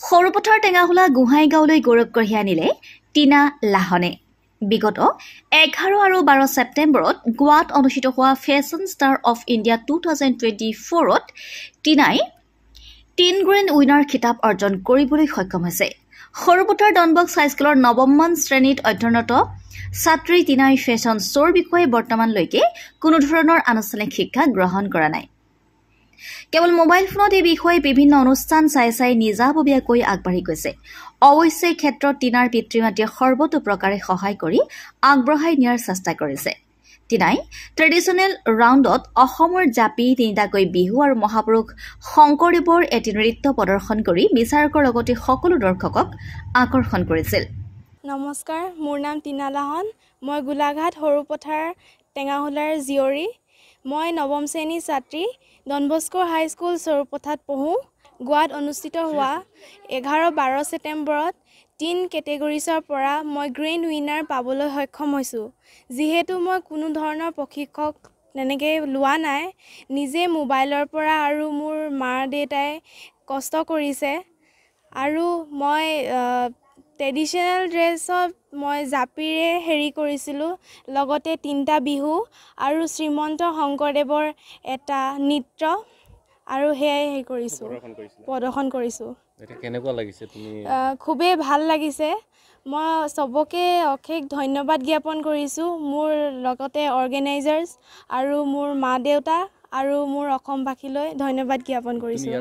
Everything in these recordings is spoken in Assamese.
সৰুপথাৰ টেঙাহোলা গোহাঁইগাঁৱলৈ গৌৰৱ কঢ়িয়াই আনিলে টিনা লাহনে। বিগত 11 আৰু 12 ছেপ্টেম্বৰত গোৱাত অনুষ্ঠিত হোৱা ফেশ্বন ষ্টাৰ অফ ইণ্ডিয়া 2024ত টিনাই 10 গ্ৰেণ্ড উইনাৰ খিতাপ অৰ্জন কৰিবলৈ সক্ষম হৈছে। সৰুপথাৰ ডনবস্ক হাইস্কুলৰ নৱমমান শ্ৰেণীত অধ্যয়নৰত ছাত্ৰী টিনাই ফেশ্বন শ্ব'ৰ বিষয়ে বৰ্তমানলৈকে কোনো ধৰণৰ আনুষ্ঠানিক শিক্ষা গ্ৰহণ কৰা নাই। কেৱল মোবাইল ফোনত এই বিষয়ে বিভিন্ন অনুষ্ঠান চাই নিজাববীয়াকৈ আগবাঢ়ি গৈছে। অৱশ্যে এই ক্ষেত্ৰত টিনাৰ পিতৃ মাতৃয়ে সৰ্বতো প্ৰকাৰে সহায় কৰি আগবঢ়াই নিয়াৰ চেষ্টা কৰিছে। টিনাই ট্ৰেডিশ্যনেল ৰাউণ্ডত অসমৰ জাপি, তিনিটাকৈ বিহু আৰু মহাপুৰুষ শংকৰদেৱৰ এটি নৃত্য প্ৰদৰ্শন কৰি বিচাৰকৰ লগতে সকলো দৰ্শকক আকৰ্ষণ কৰিছিল। নমস্কাৰ, মোৰ নাম টিনা লাহন। মই গোলাঘাট সৰুপথাৰ টেঙাহোলাৰ জীয়ৰী। মই নৱম শ্ৰেণীৰ ছাত্ৰী। ডনবস্ক হাইস্কুল সৰুপথাত পঢ়োঁ। গোৱাত অনুষ্ঠিত হোৱা 11-12 ছেপ্টেম্বৰত 10 কেটেগৰিজৰ পৰা মই গ্ৰেণ্ড উইনাৰ পাবলৈ সক্ষম হৈছোঁ। যিহেতু মই কোনো ধৰণৰ প্ৰশিক্ষক তেনেকৈ লোৱা নাই, নিজে মোবাইলৰ পৰা আৰু মোৰ মা দেউতাই কষ্ট কৰিছে। আৰু মই ট্ৰেডিশ্যনেল ড্ৰেছত মই জাপিৰে কৰিছিলোঁ, লগতে 3টা বিহু আৰু শ্ৰীমন্ত শংকৰদেৱৰ এটা নৃত্য আৰু সেয়াই প্ৰদৰ্শন কৰিছোঁ। কেনেকুৱা লাগিছে তুমি? খুবেই ভাল লাগিছে। মই চবকে অশেষ ধন্যবাদ জ্ঞাপন কৰিছোঁ, মোৰ লগতে অৰ্গেনাইজাৰ্ছ আৰু মোৰ মা দেউতা আৰু মোৰ অসমবাসীলৈ ধন্যবাদ জ্ঞাপন কৰিছোঁ।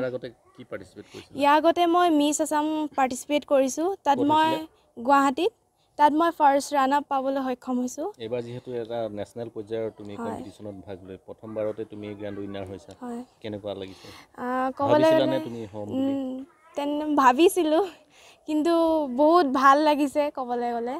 ইয়াৰ আগতে মই মিছ আছাম পাৰ্টিচিপেট কৰিছোঁ। তাত মই গুৱাহাটীত মই ফাৰ্ষ্ট ৰাণ আপ পাবলৈ সক্ষম হৈছোঁ। এইবাৰ যিহেতু এটা নেশ্যনেল পৰ্যায়ৰ তুমি কম্পিটিশ্যনত ভাগ লৈ প্ৰথমবাৰতে তুমি গ্ৰেণ্ড উইনাৰ হৈছা, কেনেকুৱা লাগিছে? ভাবিছিলোঁ, কিন্তু বহুত ভাল লাগিছে ক'বলৈ গ'লে।